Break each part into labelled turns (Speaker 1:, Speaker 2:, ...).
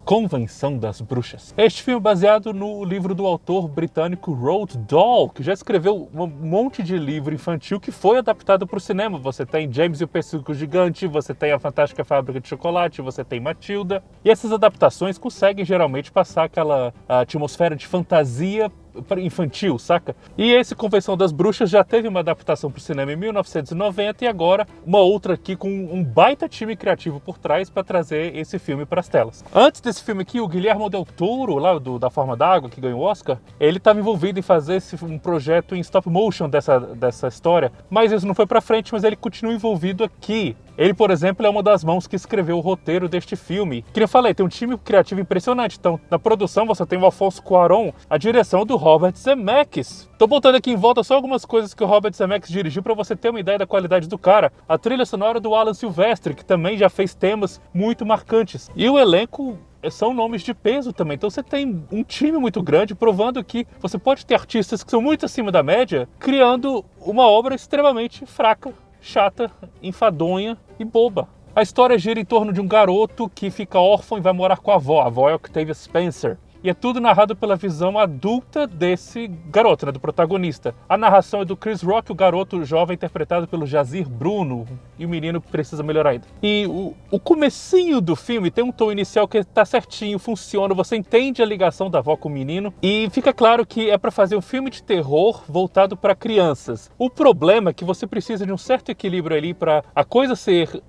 Speaker 1: Convenção das Bruxas. Este filme é baseado no livro do autor britânico Roald Dahl, que já escreveu um monte de livro infantil que foi adaptado para o cinema. Você tem James e o Pêssego Gigante, você tem A Fantástica Fábrica de Chocolate, você tem Matilda. E essas adaptações conseguem geralmente passar aquela atmosfera de fantasia infantil, saca? E esse Convenção das Bruxas já teve uma adaptação para o cinema em 1990 e agora uma outra aqui com um baita time criativo por trás para trazer esse filme para as telas. Antes desse filme aqui, o Guillermo del Toro, lá da Forma d'Água, que ganhou o Oscar, ele estava envolvido em fazer um projeto em stop motion dessa história, mas isso não foi para frente, mas ele continua envolvido aqui. Ele, por exemplo, é uma das mãos que escreveu o roteiro deste filme. Que eu falei, tem um time criativo impressionante. Então, na produção você tem o Alfonso Cuarón, a direção do Robert Zemeckis. Tô botando aqui em volta só algumas coisas que o Robert Zemeckis dirigiu para você ter uma ideia da qualidade do cara. A trilha sonora do Alan Silvestre, que também já fez temas muito marcantes. E o elenco são nomes de peso também. Então você tem um time muito grande, provando que você pode ter artistas que são muito acima da média, criando uma obra extremamente fraca, chata, enfadonha e boba. A história gira em torno de um garoto que fica órfão e vai morar com a avó. A avó é Octavia Spencer. E é tudo narrado pela visão adulta desse garoto, né, do protagonista. A narração é do Chris Rock, o garoto jovem interpretado pelo Jazir Bruno. E o menino precisa melhorar ainda. E o comecinho do filme tem um tom inicial que tá certinho, funciona. Você entende a ligação da avó com o menino. E fica claro que é para fazer um filme de terror voltado para crianças. O problema é que você precisa de um certo equilíbrio ali para a coisa ser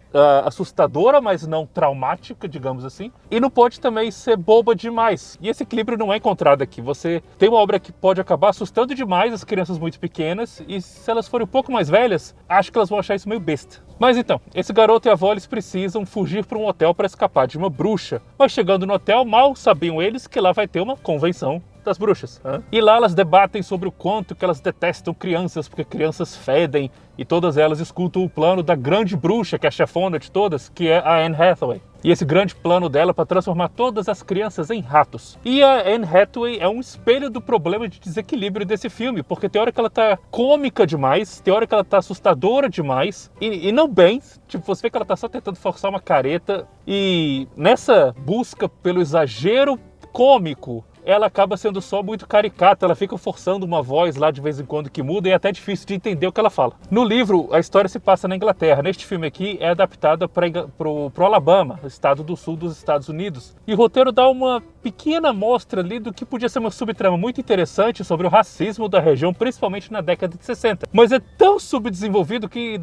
Speaker 1: assustadora, mas não traumática, digamos assim. E não pode também ser boba demais. E esse equilíbrio não é encontrado aqui. Você tem uma obra que pode acabar assustando demais as crianças muito pequenas, e se elas forem um pouco mais velhas, acho que elas vão achar isso meio besta. Mas então, esse garoto e a avó, eles precisam fugir para um hotel para escapar de uma bruxa. Mas chegando no hotel, mal sabiam eles que lá vai ter uma convenção das bruxas. E lá elas debatem sobre o quanto que elas detestam crianças, porque crianças fedem, e todas elas escutam o plano da grande bruxa, que é a chefona de todas, que é a Anne Hathaway. E esse grande plano dela para transformar todas as crianças em ratos. E a Anne Hathaway é um espelho do problema de desequilíbrio desse filme, porque tem hora que ela tá cômica demais, tem hora que ela tá assustadora demais, e não bem, tipo, você vê que ela tá só tentando forçar uma careta, e nessa busca pelo exagero cômico, ela acaba sendo só muito caricata, ela fica forçando uma voz lá de vez em quando que muda e é até difícil de entender o que ela fala. No livro, a história se passa na Inglaterra. Neste filme aqui é adaptada pro Alabama, estado do sul dos Estados Unidos. E o roteiro dá uma pequena amostra ali do que podia ser uma subtrama muito interessante sobre o racismo da região, principalmente na década de 60. Mas é tão subdesenvolvido que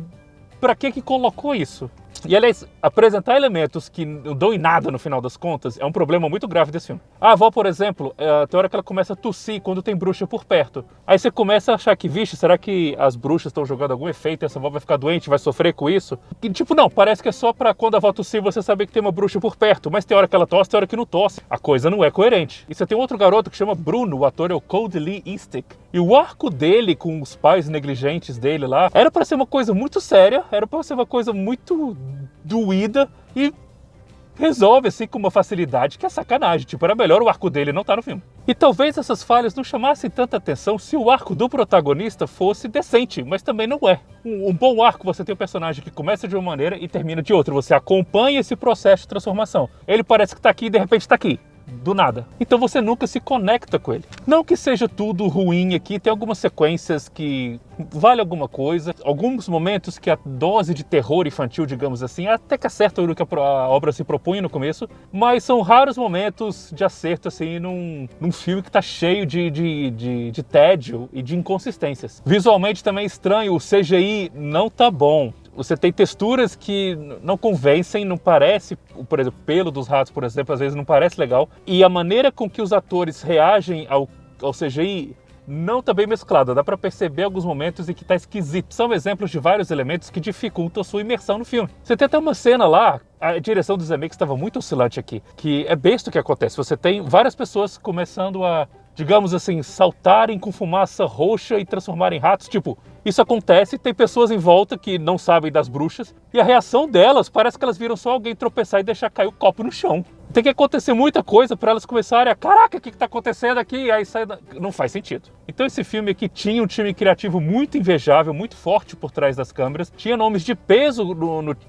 Speaker 1: pra que colocou isso? E, aliás, apresentar elementos que não dão em nada no final das contas é um problema muito grave desse filme. A avó, por exemplo, tem hora que ela começa a tossir quando tem bruxa por perto. Aí você começa a achar que, vixe, será que as bruxas estão jogando algum efeito e essa avó vai ficar doente, vai sofrer com isso? E, tipo, não, parece que é só pra quando a avó tossir você saber que tem uma bruxa por perto. Mas tem hora que ela tosse, tem hora que não tosse. A coisa não é coerente. E você tem outro garoto que chama Bruno, o ator é o Cody Lee Eastick. E o arco dele com os pais negligentes dele lá era pra ser uma coisa muito séria, era pra ser uma coisa muito doída e resolve assim com uma facilidade que é sacanagem. Tipo, era melhor o arco dele não estar no filme. E talvez essas falhas não chamassem tanta atenção se o arco do protagonista fosse decente, mas também não é. Um bom arco, você tem um personagem que começa de uma maneira e termina de outra. Você acompanha esse processo de transformação. Ele parece que está aqui e de repente está aqui. Do nada. Então você nunca se conecta com ele. Não que seja tudo ruim aqui, tem algumas sequências que vale alguma coisa, alguns momentos que a dose de terror infantil, digamos assim, até que acerta o que a obra se propunha no começo, mas são raros momentos de acerto assim num filme que tá cheio de tédio e de inconsistências. Visualmente também é estranho, o CGI não tá bom. Você tem texturas que não convencem, não parece, por exemplo, o pelo dos ratos, por exemplo, às vezes não parece legal. E a maneira com que os atores reagem ao CGI não está bem mesclada. Dá para perceber alguns momentos em que está esquisito. São exemplos de vários elementos que dificultam a sua imersão no filme. Você tem até uma cena lá, a direção do Zemeckis estava muito oscilante aqui, que é besta o que acontece. Você tem várias pessoas começando a, digamos assim, saltarem com fumaça roxa e transformarem em ratos, tipo... Isso acontece, tem pessoas em volta que não sabem das bruxas, e a reação delas parece que elas viram só alguém tropeçar e deixar cair o copo no chão. Tem que acontecer muita coisa para elas começarem a... Caraca, o que está acontecendo aqui? E aí sai... Não faz sentido. Então esse filme aqui tinha um time criativo muito invejável, muito forte por trás das câmeras. Tinha nomes de peso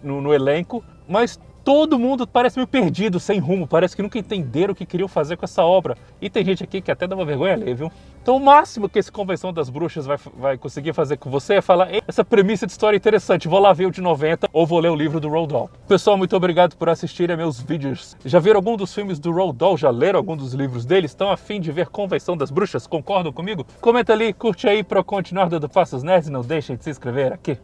Speaker 1: no elenco, mas todo mundo parece meio perdido, sem rumo, parece que nunca entenderam o que queriam fazer com essa obra. E tem gente aqui que até dá uma vergonha alheia, viu? Então o máximo que esse Convenção das Bruxas vai conseguir fazer com você é falar: essa premissa de história é interessante, vou lá ver o de 90 ou vou ler o livro do Roald Dahl. Pessoal, muito obrigado por assistirem a meus vídeos. Já viram algum dos filmes do Roald Dahl? Já leram algum dos livros dele? Estão a fim de ver Convenção das Bruxas? Concordam comigo? Comenta ali, curte aí para continuar dando passos nerds e não deixem de se inscrever aqui.